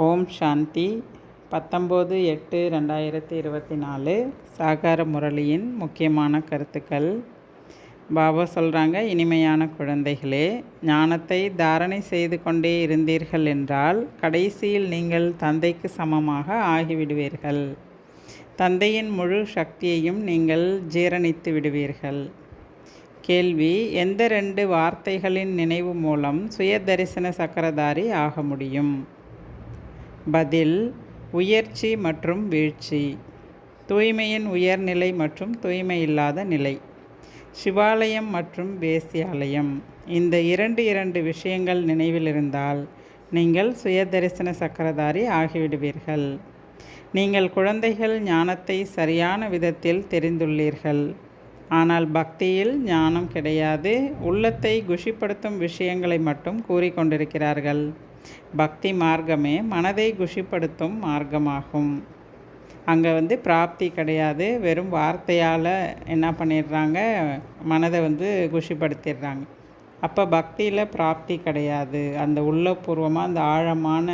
ஓம் சாந்தி 19/8/2024 சாகார முரளியின் முக்கியமான கருத்துக்கள். பாபா சொல்கிறாங்க, இனிமையான குழந்தைகளே, ஞானத்தை தாரணை செய்து கொண்டே இருந்தீர்கள் என்றால் கடைசியில் நீங்கள் தந்தைக்கு சமமாக ஆகிவிடுவீர்கள். தந்தையின் முழு சக்தியையும் நீங்கள் ஜீரணித்து விடுவீர்கள். கேள்வி: எந்த 2 வார்த்தைகளின் நினைவு மூலம் சுய தரிசன சக்கரதாரி ஆக முடியும்? பதில்: உயர்ச்சி மற்றும் வீழ்ச்சி. தூய்மையின் உயர்நிலை மற்றும் தூய்மை இல்லாத நிலை. சிவாலயம் மற்றும் வேசியாலயம். இந்த இரண்டு விஷயங்கள் நினைவில் இருந்தால் நீங்கள் சுய தரிசன சக்கரதாரி ஆகிவிடுவீர்கள். நீங்கள் குழந்தைகள் ஞானத்தை சரியான விதத்தில் தெரிந்துள்ளீர்கள். ஆனால் பக்தியில் ஞானம் கிடையாது. உள்ளத்தை குஷிப்படுத்தும் விஷயங்களை மட்டும் கூறிக்கொண்டிருக்கிறார்கள். பக்தி மார்க்கமே மனதை குஷிப்படுத்தும் மார்க்கமாகும். அங்கே பிராப்தி கிடையாது. வெறும் வார்த்தையால் என்ன பண்ணிடுறாங்க, மனதை குஷிப்படுத்திடுறாங்க. அப்போ பக்தியில் பிராப்தி கிடையாது. அந்த உள்ளபூர்வமாக அந்த ஆழமான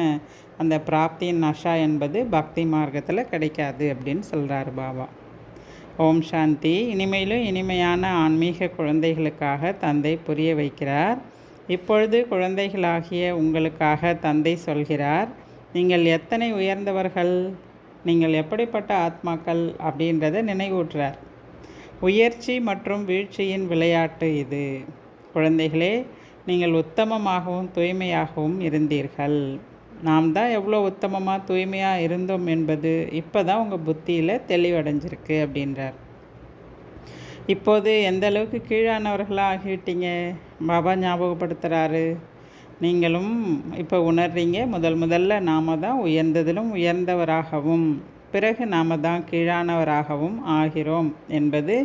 அந்த பிராப்தியின் நஷா என்பது பக்தி மார்க்கத்தில் கிடைக்காது அப்படின்னு சொல்கிறார் பாபா. ஓம் சாந்தி. இனிமையிலும் இனிமையான ஆன்மீக குழந்தைகளுக்காக தந்தை புரிய வைக்கிறார். இப்பொழுது குழந்தைகளாகிய உங்களுக்காக தந்தை சொல்கிறார், நீங்கள் எத்தனை உயர்ந்தவர்கள், நீங்கள் எப்படிப்பட்ட ஆத்மாக்கள் அப்படின்றத நினைவூட்டுறார். உயர்ச்சி மற்றும் வீழ்ச்சியின் விளையாட்டு இது. குழந்தைகளே, நீங்கள் உத்தமமாகவும் தூய்மையாகவும் இருந்தீர்கள். நாம் தான் எவ்வளோ உத்தமமாக தூய்மையாக இருந்தோம் என்பது இப்போ தான் உங்கள் புத்தியில் தெளிவடைஞ்சிருக்கு அப்படின்றார். இப்போது எந்த அளவுக்கு கீழானவர்களாக ஆகிவிட்டீங்க பாபா ஞாபகப்படுத்துகிறாரு. நீங்களும் இப்போ உணர்றீங்க, முதல்ல நாம் தான் உயர்ந்ததிலும் உயர்ந்தவராகவும் பிறகு நாம் தான் கீழானவராகவும் ஆகிறோம் என்பது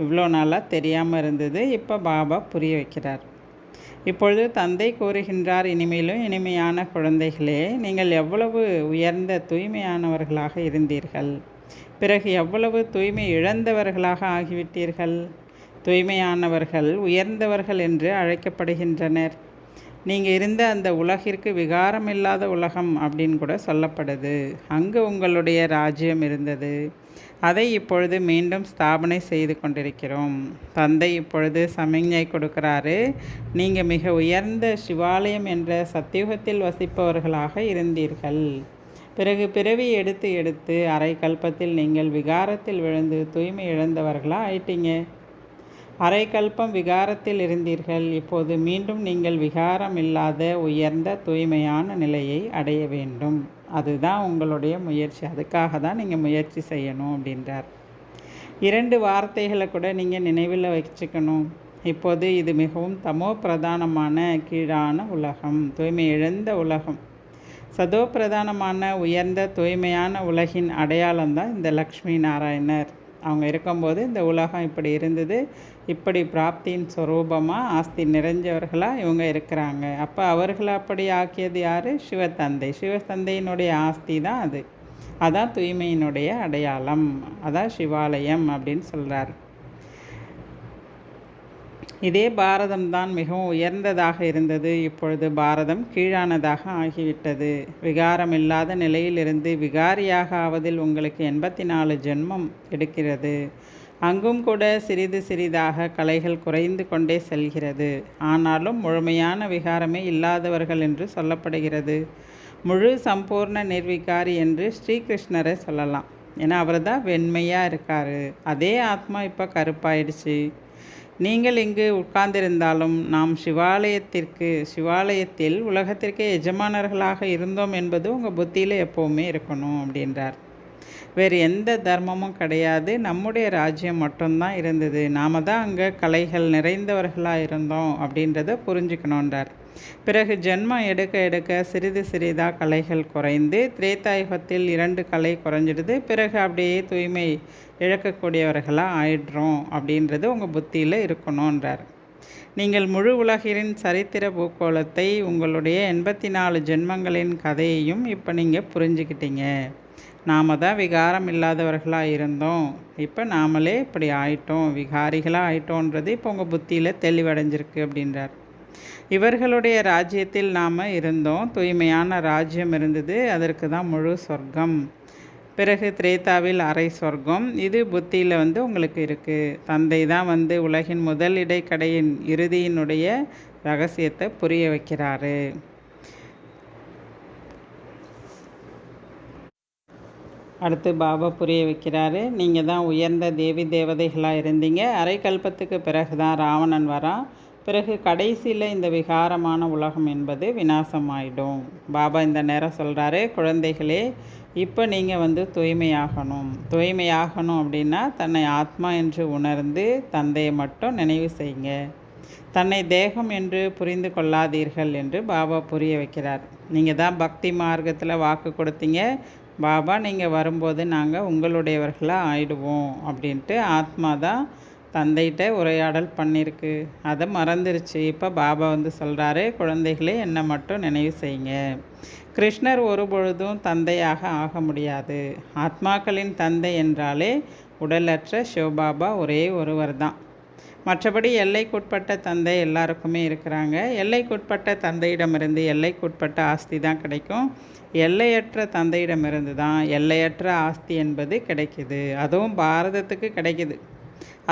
இவ்வளோ நாளாக தெரியாமல் இருந்தது. இப்போ பாபா புரிய வைக்கிறார். இப்பொழுது தந்தை கூறுகின்றார், இனிமேலும் இனிமையான குழந்தைகளே, நீங்கள் எவ்வளவு உயர்ந்த தூய்மையானவர்களாக இருந்தீர்கள். பிறகு எவ்வளவு தூய்மை இழந்தவர்களாக ஆகிவிட்டீர்கள். தூய்மையானவர்கள் உயர்ந்தவர்கள் என்று அழைக்கப்படுகின்றனர். நீங்கள் இருந்த அந்த உலகிற்கு விகாரமில்லாத உலகம் அப்படின்னு கூட சொல்லப்படுது. அங்கு உங்களுடைய ராஜ்யம் இருந்தது. அதை இப்பொழுது மீண்டும் ஸ்தாபனை செய்து கொண்டிருக்கிறோம். தந்தை இப்பொழுது சமிஞ்ஞை கொடுக்கிறாரு, நீங்கள் மிக உயர்ந்த சிவாலயம் என்ற சத்தியுகத்தில் வசிப்பவர்களாக இருந்தீர்கள். பிறகு பிறவி எடுத்து எடுத்து அரை கல்பத்தில் நீங்கள் விகாரத்தில் விழுந்து தூய்மை இழந்தவர்களாக ஆயிட்டீங்க. அரை கல்பம் விகாரத்தில் இருந்தீர்கள். இப்போது மீண்டும் நீங்கள் விகாரம் இல்லாத உயர்ந்த தூய்மையான நிலையை அடைய வேண்டும். அதுதான் உங்களுடைய முயற்சி. அதுக்காக தான் நீங்கள் முயற்சி செய்யணும் அப்படின்றார். 2 வார்த்தைகளை கூட நீங்கள் நினைவில் வச்சுக்கணும். இப்போது இது மிகவும் தமோ பிரதானமான கீழான உலகம், தூய்மை இழந்த உலகம். சதோ பிரதானமான உயர்ந்த தூய்மையான உலகின் அடையாளம்தான் இந்த லக்ஷ்மி நாராயணர். அவங்க இருக்கும்போது இந்த உலகம் இப்படி இருந்தது. இப்படி பிராப்தியின் ஸ்வரூபமாக ஆஸ்தி நிறைஞ்சவர்களாக இவங்க இருக்கிறாங்க. அப்போ அவர்களை அப்படி ஆக்கியது யார்? சிவத்தந்தை. சிவத்தந்தையினுடைய ஆஸ்தி தான் அது. அதான் தூய்மையினுடைய அடையாளம். அதான் சிவாலயம் அப்படின்னு சொல்கிறார். இதே பாரதம்தான் மிகவும் உயர்ந்ததாக இருந்தது. இப்பொழுது பாரதம் கீழானதாக ஆகிவிட்டது. விகாரமில்லாத நிலையிலிருந்து விகாரியாக ஆவதில் உங்களுக்கு 84 ஜென்மம் எடுக்கிறது. அங்கும் கூட சிறிது சிறிதாக கலைகள் குறைந்து கொண்டே செல்கிறது. ஆனாலும் முழுமையான விகாரமே இல்லாதவர்கள் என்று சொல்லப்படுகிறது. முழு சம்பூர்ண நிர்விகாரி என்று ஸ்ரீகிருஷ்ணரை சொல்லலாம். ஏன்னா அவர் தான் வெண்மையாக இருக்கார். அதே ஆத்மா இப்போ கருப்பாயிடுச்சு. நீங்கள் இங்கு உட்கார்ந்திருந்தாலும் நாம் சிவாலயத்தில் உலகத்திற்கு எஜமானர்களாக இருந்தோம் என்பது உங்கள் புத்தியில் எப்போவுமே இருக்கணும் அப்படின்றார். வேறு எந்த தர்மமும் கிடையாது. நம்முடைய ராஜ்யம் மட்டும்தான் இருந்தது. நாம் தான் அங்கே கலைகள் நிறைந்தவர்களாக இருந்தோம் அப்படின்றத புரிஞ்சுக்கணுன்றார். பிறகு ஜென்மம் எடுக்க எடுக்க சிறிது சிறிதாக கலைகள் குறைந்து திரேதாயுகத்தில் 2 கலை குறைஞ்சிடுது. பிறகு அப்படியே தூய்மை இழக்கக்கூடியவர்களாக ஆயிடுறோம் அப்படின்றது உங்கள் புத்தியில் இருக்கணுன்றார். நீங்கள் முழு உலகின் சரித்திர பூகோளத்தை, உங்களுடைய 84 ஜென்மங்களின் கதையையும் இப்போ நீங்கள் புரிஞ்சுக்கிட்டீங்க. நாம் தான் விகாரம் இல்லாதவர்களாக இருந்தோம். இப்போ நாமளே இப்படி ஆயிட்டோம், விகாரிகளாக ஆயிட்டோன்றது இப்போ உங்கள் புத்தியில் தெளிவடைஞ்சிருக்கு அப்படின்றார். இவர்களுடைய ராஜ்யத்தில் நாம் இருந்தோம். தூய்மையான ராஜ்யம் இருந்தது. அதற்கு தான் முழு சொர்க்கம். பிறகு திரேதாவில் அரை சொர்க்கம். இது புத்தியில் உங்களுக்கு இருக்குது. தந்தை தான் உலகின் முதல் இடைக்கடையின் இறுதியினுடைய ரகசியத்தை புரிய வைக்கிறாரு. அடுத்து பாபா புரிய வைக்கிறாரு. நீங்கள் தான் உயர்ந்த தேவி தேவதைகளாக இருந்தீங்க. அரை கல்பத்துக்கு பிறகு தான் ராவணன் வரான். பிறகு கடைசியில் இந்த விகாரமான உலகம் என்பது விநாசமாயிடும். பாபா இந்த நேரம் சொல்கிறாரு, குழந்தைகளே, இப்போ நீங்கள் தூய்மையாகணும். தூய்மையாகணும் அப்படின்னா தன்னை ஆத்மா என்று உணர்ந்து தந்தையை மட்டும் நினைவு செய்யுங்க. தன்னை தேகம் என்று புரிந்து கொள்ளாதீர்கள் என்று பாபா புரிய வைக்கிறார். நீங்கள் தான் பக்தி மார்க்கத்தில் வாக்கு கொடுத்தீங்க. பாபா நீங்கள் வரும்போது நாங்கள் உங்களுடையவர்களாக ஆயிடுவோம் அப்படின்ட்டு ஆத்மா தான் தந்தைகிட்ட உரையாடல் பண்ணியிருக்கு. அதை மறந்துருச்சு. இப்போ பாபா சொல்கிறாரு, குழந்தைகளே, என்னை மட்டும் நினைவு செய்யுங்க. கிருஷ்ணர் ஒரு பொழுதும் தந்தையாக ஆக முடியாது. ஆத்மாக்களின் தந்தை என்றாலே உடலற்ற சிவபாபா ஒரே ஒருவர் தான். மற்றபடி எல்லைக்குட்பட்ட தந்தை எல்லாருக்குமே இருக்கிறாங்க. எல்லைக்குட்பட்ட தந்தையிடமிருந்து எல்லைக்குட்பட்ட ஆஸ்தி தான் கிடைக்கும். எல்லையற்ற தந்தையிடமிருந்து தான் எல்லையற்ற ஆஸ்தி என்பது கிடைக்குது. அதுவும் பாரதத்துக்கு கிடைக்குது.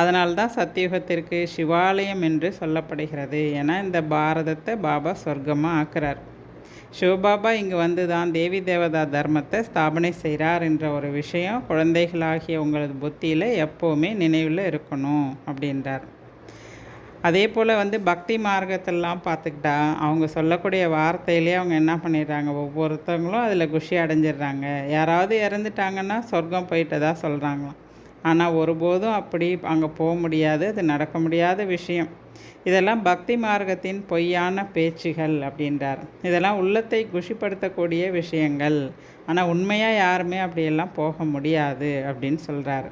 அதனால்தான் சத்தியுகத்திற்கு சிவாலயம் என்று சொல்லப்படுகிறது. ஏன்னா இந்த பாரதத்தை பாபா சொர்க்கமாக ஆக்குறார். சிவபாபா இங்கே தான் தேவி தேவதா தர்மத்தை ஸ்தாபனை செய்கிறார் என்ற ஒரு விஷயம் குழந்தைகளாகிய உங்களது புத்தியில் எப்போவுமே நினைவில் இருக்கணும் அப்படின்றார். அதே போல் பக்தி மார்க்கத்திலலாம் பார்த்துக்கிட்டா அவங்க சொல்லக்கூடிய வார்த்தையிலே அவங்க என்ன பண்ணிடுறாங்க, ஒவ்வொருத்தவங்களும் அதில் குஷி அடைஞ்சிடுறாங்க. யாராவது இறந்துட்டாங்கன்னா சொர்க்கம் போயிட்டதா சொல்கிறாங்களாம். ஆனால் ஒருபோதும் அப்படி அங்கே போக முடியாது. அது நடக்க முடியாத விஷயம். இதெல்லாம் பக்தி மார்க்கத்தின் பொய்யான பேச்சுகள் அப்படின்றார். இதெல்லாம் உள்ளத்தை குஷிப்படுத்தக்கூடிய விஷயங்கள். ஆனால் உண்மையாக யாருமே அப்படியெல்லாம் போக முடியாது அப்படின்னு சொல்கிறார்.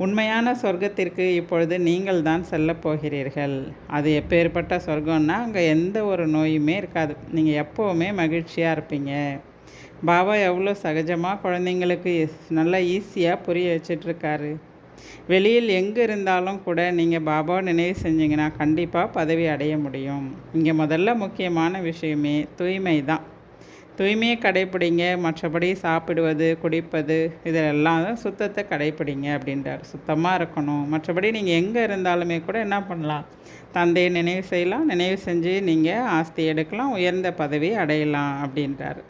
உண்மையான சொர்க்கத்திற்கு இப்பொழுது நீங்கள் தான் செல்ல போகிறீர்கள். அது எப்பேற்பட்ட சொர்க்கம்னா அங்கே எந்த ஒரு நோயுமே இருக்காது. நீங்கள் எப்போவுமே மகிழ்ச்சியாக இருப்பீங்க. பாபா எவ்வளோ சகஜமாக குழந்தைங்களுக்கு நல்லா ஈஸியாக புரிய வச்சிட்ருக்காரு. வெளியில் எங்கே இருந்தாலும் கூட நீங்கள் பாபாவை நினைவு செஞ்சிங்கன்னா கண்டிப்பாக பதவி அடைய முடியும். இங்கே முதல்ல முக்கியமான விஷயமே தூய்மை தான். தூய்மையை கடைப்பிடிங்க. மற்றபடி சாப்பிடுவது, குடிப்பது, இதெல்லாம் சுத்தத்தை கடைப்பிடிங்க அப்படின்றார். சுத்தமாக இருக்கணும். மற்றபடி நீங்கள் எங்கே இருந்தாலுமே கூட என்ன பண்ணலாம், தந்தையை நினைவு செய்யலாம். நினைவு செஞ்சு நீங்கள் ஆஸ்தி எடுக்கலாம், உயர்ந்த பதவி அடையலாம் அப்படின்றார்.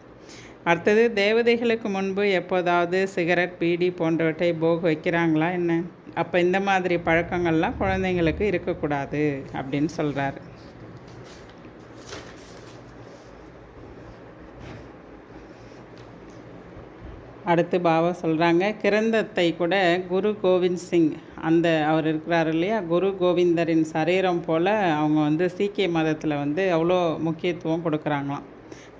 அடுத்தது, தேவதைகளுக்கு முன்பு எப்போதாவது சிகரெட், பீடி போன்றவற்றை போக வைக்கிறாங்களா என்ன? அப்போ இந்த மாதிரி பழக்கங்கள்லாம் குழந்தைங்களுக்கு இருக்கக்கூடாது அப்படின்னு சொல்கிறாரு. அடுத்து பாபா சொல்கிறாங்க, கிரந்தத்தை கூட குரு கோவிந்த் சிங் அவர் இருக்கிறார் இல்லையா, குரு கோவிந்தரின் சரீரம் போல் அவங்க சீக்கிய மதத்தில் அவ்வளோ முக்கியத்துவம் கொடுக்குறாங்களாம்.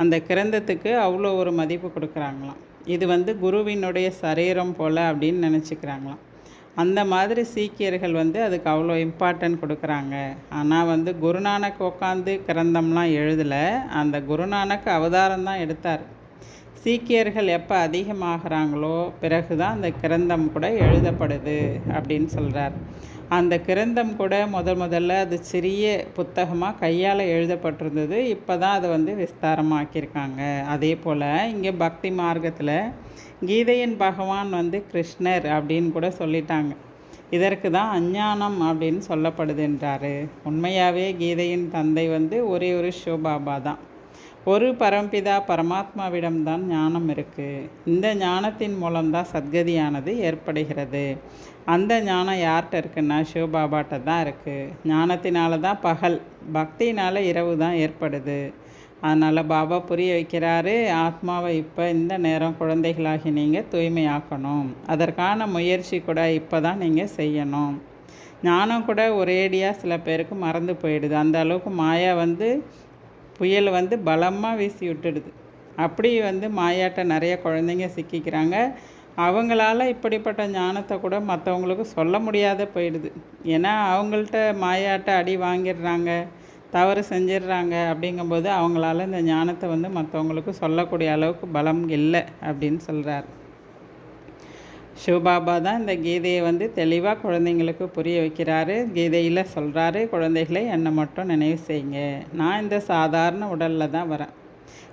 அந்த கிரந்தத்துக்கு அவ்வளோ ஒரு மதிப்பு கொடுக்குறாங்களாம். இது குருவினுடைய சரீரம் போல் அப்படின்னு நினச்சிக்கிறாங்களாம். அந்த மாதிரி சீக்கியர்கள் அதுக்கு அவ்வளோ இம்பார்ட்டன்ட் கொடுக்குறாங்க. ஆனால் குருநானக் உட்காந்து கிரந்தம்லாம் எழுதலை. அந்த குருநானக் அவதாரம் தான் எடுத்தார். சீக்கியர்கள் எப்போ அதிகமாகறாங்களோ பிறகு தான் அந்த கிரந்தம் கூட எழுதப்படுது அப்படின்னு சொல்கிறார். அந்த கிரந்தம் கூட முதல்ல அது சிறிய புத்தகமாக கையால் எழுதப்பட்டிருந்தது. இப்போ தான் அதை விஸ்தாரமாக்கியிருக்காங்க. அதே போல் இங்கே பக்தி மார்க்கத்தில் கீதையின் பகவான் கிருஷ்ணர் அப்படின்னு கூட சொல்லிட்டாங்க. இதற்கு தான் அஞ்ஞானம் அப்படின்னு சொல்லப்படுதுன்றாரு. உண்மையாகவே கீதையின் தந்தை ஒரே ஒரு சிவபாபா தான். ஒரு பரம்பிதா பரமாத்மாவிடம்தான் ஞானம் இருக்குது. இந்த ஞானத்தின் மூலம்தான் சத்கதியானது ஏற்படுகிறது. அந்த ஞானம் யார்கிட்ட இருக்குன்னா சிவபாபாட்ட தான் இருக்குது. ஞானத்தினால தான் பகல், பக்தினால் இரவு தான் ஏற்படுது. அதனால் பாபா புரிய வைக்கிறாரு, ஆத்மாவை இப்போ இந்த நேரம் குழந்தைகளாகி நீங்கள் தூய்மையாக்கணும். அதற்கான முயற்சி கூட இப்போ தான் நீங்கள் செய்யணும். ஞானம் கூட ஒரேடியாக சில பேருக்கு மறந்து போயிடுது. அந்த அளவுக்கு மாயா புயல் பலமாக வீசி விட்டுடுது. அப்படி மாயாட்ட நிறைய குழந்தைங்க சிக்கிக்கிறாங்க. அவங்களால இப்படிப்பட்ட ஞானத்தை கூட மற்றவங்களுக்கு சொல்ல முடியாத போயிடுது. ஏன்னா அவங்கள்ட்ட மாயாட்ட அடி வாங்கிடுறாங்க, தவறு செஞ்சிடுறாங்க. அப்படிங்கும்போது அவங்களால இந்த ஞானத்தை மற்றவங்களுக்கு சொல்லக்கூடிய அளவுக்கு பலம் இல்லை அப்படின்னு சொல்கிறார். சிவபாபா தான் இந்த கீதையை வந்து தெளிவாக குழந்தைங்களுக்கு புரிய வைக்கிறாரு. கீதையில் சொல்கிறாரு, குழந்தைகளை என்னை மட்டும் நினைவு செய்யுங்க, நான் இந்த சாதாரண உடலில் தான் வரேன்.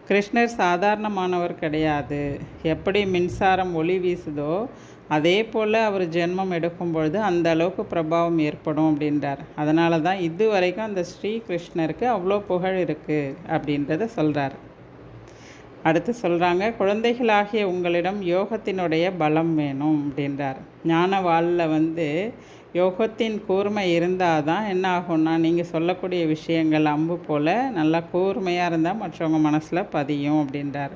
கிருஷ்ணர் சாதாரணமானவர் கிடையாது. எப்படி மின்சாரம் ஒளி வீசுதோ அதே போல் அவர் ஜென்மம் எடுக்கும் பொழுது அந்த அளவுக்கு பிரபாவம் ஏற்படும் அப்படின்றார். அதனால தான் இது வரைக்கும் அந்த ஸ்ரீ கிருஷ்ணருக்கு அவ்வளோ புகழ் இருக்குது அப்படின்றத சொல்கிறார். அடுத்து சொல்கிறாங்க, குழந்தைகளாகிய உங்களிடம் யோகத்தினுடைய பலம் வேணும் அப்படின்றார். ஞான வாழ்வில் வந்து யோகத்தின் கூர்மை இருந்தால் தான் என்ன ஆகும்னா, நீங்கள் சொல்லக்கூடிய விஷயங்கள் அம்பு போல் நல்லா கூர்மையாக இருந்தால் மற்றவங்க மனசில் பதியும் அப்படின்றார்.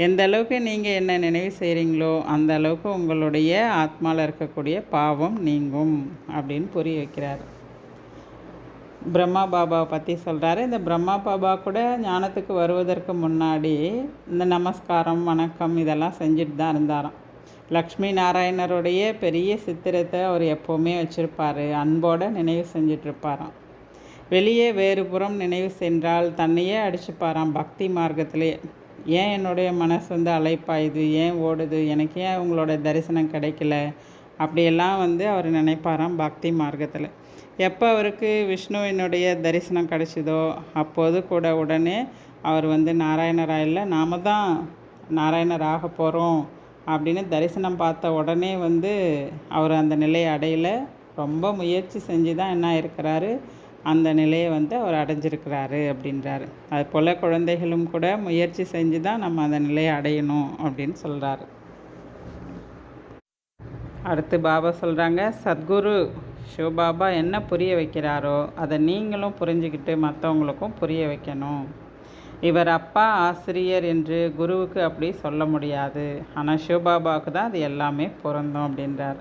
எந்த அளவுக்கு நீங்கள் என்ன நினைவு செய்கிறீங்களோ அந்த அளவுக்கு உங்களுடைய ஆத்மாவில் இருக்கக்கூடிய பாவம் நீங்கும் அப்படின்னு புரிய வைக்கிறார். பிரம்மா பாபாவை பற்றி சொல்கிறாரு. இந்த பிரம்மா பாபா கூட ஞானத்துக்கு வருவதற்கு முன்னாடி இந்த நமஸ்காரம் வணக்கம் இதெல்லாம் செஞ்சுட்டு தான் இருந்தாராம். லக்ஷ்மி நாராயணருடைய பெரிய சித்திரத்தை அவர் எப்போவுமே வச்சுருப்பார். அன்போடு நினைவு செஞ்சிட்ருப்பாராம். வெளியே வேறு புறம் நினைவு சென்றால் தன்னையே அடிச்சுப்பாராம் பக்தி மார்க்கத்திலே. ஏன் என்னுடைய மனசு வந்து அலைப்பாயுது, ஏன் ஓடுது, எனக்கு ஏன் உங்களோட தரிசனம் கிடைக்கல அப்படியெல்லாம் வந்து அவர் நினைப்பாராம் பக்தி மார்க்கத்தில். எப்போ அவருக்கு விஷ்ணுவினுடைய தரிசனம் கிடைச்சிதோ அப்போது கூட உடனே அவர் வந்து நாராயணராக இல்லை, நாம் தான் நாராயணர் ஆக போகிறோம் அப்படின்னு தரிசனம் பார்த்த உடனே வந்து அவர் அந்த நிலையை அடையலை. ரொம்ப முயற்சி செஞ்சு தான் என்ன இருக்கிறாரு, அந்த நிலையை வந்து அவர் அடைஞ்சிருக்கிறாரு அப்படின்றாரு. அதுபோல் குழந்தைகளும் கூட முயற்சி செஞ்சு தான் நம்ம அந்த நிலையை அடையணும் அப்படின்னு சொல்கிறாரு. அடுத்து பாபா சொல்கிறாங்க, சத்குரு சிவபாபா என்ன புரிய வைக்கிறாரோ அதை நீங்களும் புரிஞ்சுக்கிட்டு மற்றவங்களுக்கும் புரிய வைக்கணும். இவர் அப்பா ஆசிரியர் என்று குருவுக்கு அப்படி சொல்ல முடியாது, ஆனால் சிவபாபாவுக்கு தான் அது எல்லாமே பொருந்தும் அப்படின்றார்.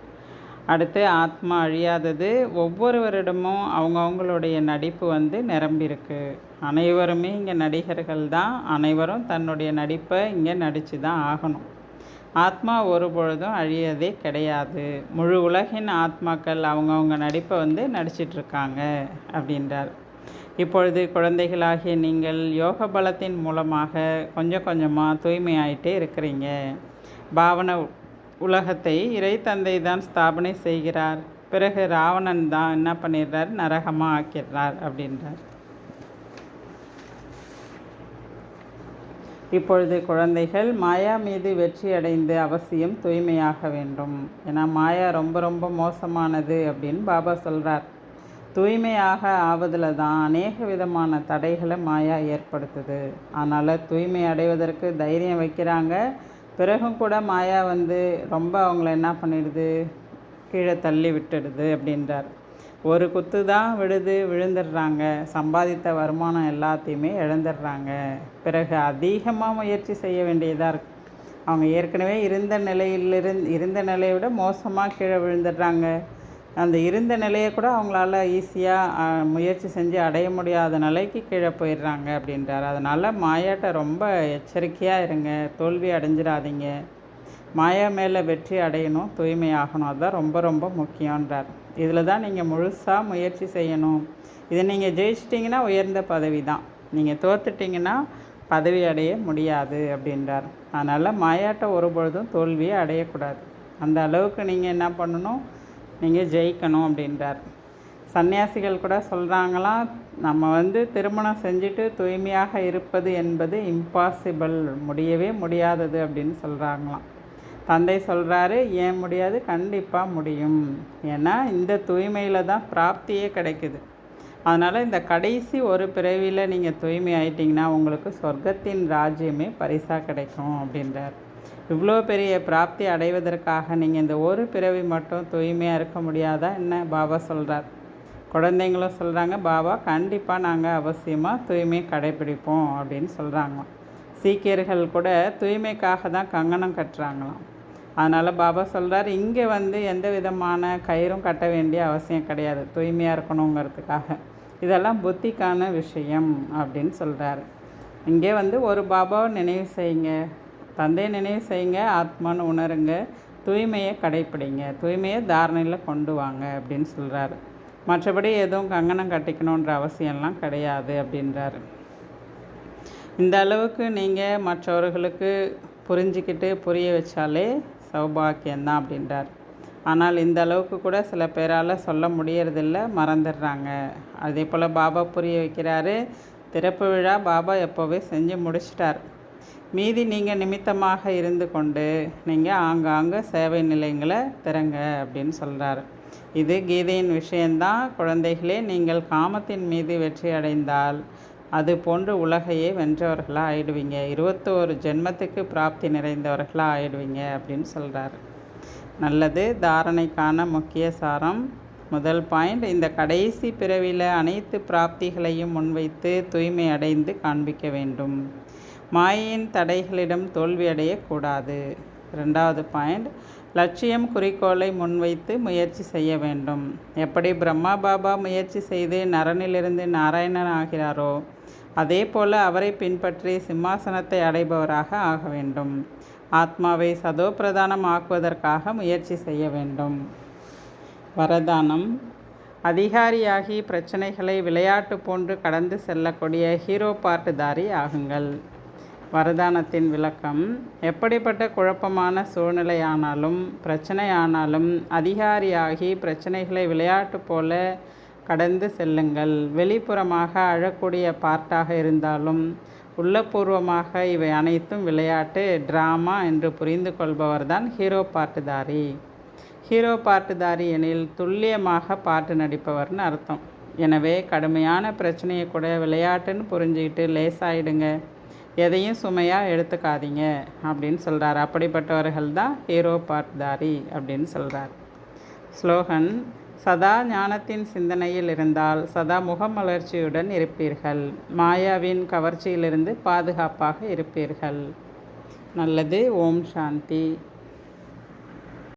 அடுத்து ஆத்மா அழியாதது. ஒவ்வொருவரிடமும் அவங்கவுங்களுடைய நடிப்பு வந்து நிரம்பியிருக்கு. அனைவருமே இங்கே நடிகர்கள் தான். அனைவரும் தன்னுடைய நடிப்பை இங்கே நடித்து தான் ஆகணும். ஆத்மா ஒரு பொழுதும் அழியதே கிடையாது. முழு உலகின் ஆத்மாக்கள் அவங்கவுங்க நடிப்பை வந்து நடிச்சிட்ருக்காங்க அப்படின்றார். இப்பொழுது குழந்தைகளாகிய நீங்கள் யோக பலத்தின் மூலமாக கொஞ்சம் கொஞ்சமாக தூய்மையாயிட்டே இருக்கிறீங்க. பாவன உலகத்தை இறை தந்தை தான் ஸ்தாபனை செய்கிறார். பிறகு ராவணன் தான் என்ன பண்ணிடுறார், நரகமாக ஆக்கிடுறார் அப்படின்றார். இப்பொழுது குழந்தைகள் மாயா மீது வெற்றி அடைந்து அவசியம் தூய்மையாக வேண்டும். ஏன்னா மாயா ரொம்ப ரொம்ப மோசமானது அப்படின்னு பாபா சொல்கிறார். தூய்மையாக ஆவதில் தான் அநேக விதமான தடைகளை மாயா ஏற்படுத்துது. அதனால் தூய்மை அடைவதற்கு தைரியம் வைக்கிறாங்க. பிறகும் கூட மாயா வந்து ரொம்ப அவங்கள என்ன பண்ணிடுது, கீழே தள்ளி விட்டுடுது அப்படின்றார். ஒரு குத்து தான் விழுந்துடுறாங்க. சம்பாதித்த வருமானம் எல்லாத்தையுமே இழந்துடுறாங்க. பிறகு அதிகமாக முயற்சி செய்ய வேண்டியதாக இருக்குது. அவங்க ஏற்கனவே இருந்த நிலையை விட மோசமாக கீழே விழுந்துடுறாங்க. அந்த இருந்த நிலையை கூட அவங்களால ஈஸியாக முயற்சி செஞ்சு அடைய முடியாத நிலைக்கு கீழே போயிடுறாங்க அப்படின்றார். அதனால் மாயாட்ட ரொம்ப எச்சரிக்கையாக இருங்க, தோல்வி அடைஞ்சிடாதீங்க. மாயா மேலே வெற்றி அடையணும், தூய்மையாகணும், அதுதான் ரொம்ப ரொம்ப முக்கியன்றார். இதில் தான் நீங்கள் முழுசாக முயற்சி செய்யணும். இதை நீங்கள் ஜெயிச்சிட்டிங்கன்னா உயர்ந்த பதவி தான், நீங்கள் தோற்றுட்டிங்கன்னா பதவி அடைய முடியாது அப்படின்றார். அதனால் மாயாட்ட ஒரு பொழுதும் தோல்வியை அடையக்கூடாது. அந்த அளவுக்கு நீங்கள் என்ன பண்ணணும், நீங்கள் ஜெயிக்கணும் அப்படின்றார். சன்னியாசிகள் கூட சொல்கிறாங்களாம், நம்ம வந்து திருமணம் செஞ்சுட்டு தூய்மையாக இருப்பது என்பது இம்பாசிபிள், முடியவே முடியாதது அப்படின்னு சொல்கிறாங்களாம். தந்தை சொல்கிறாரு, ஏன் முடியாது, கண்டிப்பாக முடியும். ஏன்னா இந்த தூய்மையில் தான் பிராப்தியே கிடைக்குது. அதனால் இந்த கடைசி ஒரு பிறவியில் நீங்கள் தூய்மை ஆயிட்டிங்கன்னா உங்களுக்கு சொர்க்கத்தின் ராஜ்யமே பரிசாக கிடைக்கும் அப்படின்றார். இவ்வளோ பெரிய பிராப்தி அடைவதற்காக நீங்கள் இந்த ஒரு பிறவி மட்டும் தூய்மையாக இருக்க முடியாதா என்ன பாபா சொல்கிறார். குழந்தைங்களும் சொல்கிறாங்க, பாபா கண்டிப்பாக நாங்கள் அவசியமாக தூய்மை கடைப்பிடிப்போம் அப்படின்னு சொல்கிறாங்க. சீக்கியர்கள் கூட தூய்மைக்காக தான் கங்கணம் கட்டுறாங்களாம். அதனால் பாபா சொல்கிறார், இங்கே வந்து எந்த விதமான கயிறும் கட்ட வேண்டிய அவசியம் கிடையாது, தூய்மையாக இருக்கணுங்கிறதுக்காக. இதெல்லாம் புத்திக்கான விஷயம் அப்படின்னு சொல்கிறாரு. இங்கே வந்து ஒரு பாபாவை நினைவு செய்யுங்க, தந்தையை நினைவு செய்யுங்க, ஆத்மான்னு உணருங்க, தூய்மையை கடைப்பிடிங்க, தூய்மையை தாரணையில் கொண்டு வாங்க அப்படின்னு சொல்கிறாரு. மற்றபடி எதுவும் கங்கணம் கட்டிக்கணுன்ற அவசியம்லாம் கிடையாது அப்படின்றாரு. இந்த அளவுக்கு நீங்கள் மற்றவர்களுக்கு புரிஞ்சிக்கிட்டு புரிய வச்சாலே சௌபாக்கியம்தான் அப்படின்றார். ஆனால் இந்த அளவுக்கு கூட சில பேரால் சொல்ல முடியறதில்ல, மறந்துடுறாங்க. அதே போல் பாபா புரிய வைக்கிறாரு, திறப்பு விழா பாபா எப்போவே செஞ்சு முடிச்சிட்டார். மீதி நீங்கள் நிமித்தமாக இருந்து கொண்டு நீங்கள் ஆங்காங்கே சேவை நிலையங்களை திறங்க அப்படின்னு சொல்கிறார். இது கீதையின் விஷயந்தான். குழந்தைகளே, நீங்கள் காமத்தின் மீது வெற்றி அடைந்தால் அது போன்று உலகையே வென்றவர்களாக ஆயிடுவீங்க. 21 ஜென்மத்துக்கு பிராப்தி நிறைந்தவர்களாக ஆயிடுவீங்க அப்படின்னு சொல்கிறார். நல்லது. தாரணைக்கான முக்கிய சாரம். முதல் பாயிண்ட், இந்த கடைசி பிறவியில் அனைத்து பிராப்திகளையும் முன்வைத்து தூய்மை அடைந்து காண்பிக்க வேண்டும். மாயையின் தடைகளிடம் தோல்வி அடையக்கூடாது. 2வது பாயிண்ட், லட்சியம் குறிக்கோளை முன்வைத்து முயற்சி செய்ய வேண்டும். எப்படி பிரம்மா பாபா முயற்சி செய்து நரனிலிருந்து நாராயணன் ஆகிறாரோ அதே போல் அவரை பின்பற்றி சிம்மாசனத்தை அடைபவராக ஆக வேண்டும். ஆத்மாவை சதோப்பிரதானம் ஆக்குவதற்காக முயற்சி செய்ய வேண்டும். வரதானம். அதிகாரியாகி பிரச்சனைகளை விளையாட்டு போன்று கடந்து செல்லக்கூடிய ஹீரோ பாட்டுதாரி ஆகுங்கள். வரதானத்தின் விளக்கம். எப்படிப்பட்ட குழப்பமான சூழ்நிலையானாலும் பிரச்சனையானாலும் அதிகாரியாகி பிரச்சனைகளை விளையாட்டு போல கடந்து செல்லுங்கள். வெளிப்புறமாக அழக்கூடிய பார்ட்டாக இருந்தாலும் உள்ளபூர்வமாக இவை அனைத்தும் விளையாட்டு, டிராமா என்று புரிந்து கொள்பவர்தான் ஹீரோ பாட்டுதாரி. ஹீரோ பாட்டுதாரி எனில் துல்லியமாக பாட்டு நடிப்பவர்னு அர்த்தம். எனவே கடுமையான பிரச்சனையை கூட விளையாட்டுன்னு புரிஞ்சுக்கிட்டு லேசாயிடுங்க, எதையும் சுமையாக எடுத்துக்காதீங்க அப்படின்னு சொல்கிறார். அப்படிப்பட்டவர்கள் தான் ஹீரோ பாட்டுதாரி அப்படின்னு சொல்கிறார். ஸ்லோகன். சதா ஞானத்தின் சிந்தனையில் இருந்தால் சதா முகமலர்ச்சியுடன் இருப்பீர்கள். மாயாவின் கவர்ச்சியிலிருந்து பாதுகாப்பாக இருப்பீர்கள். நல்லது. ஓம் சாந்தி.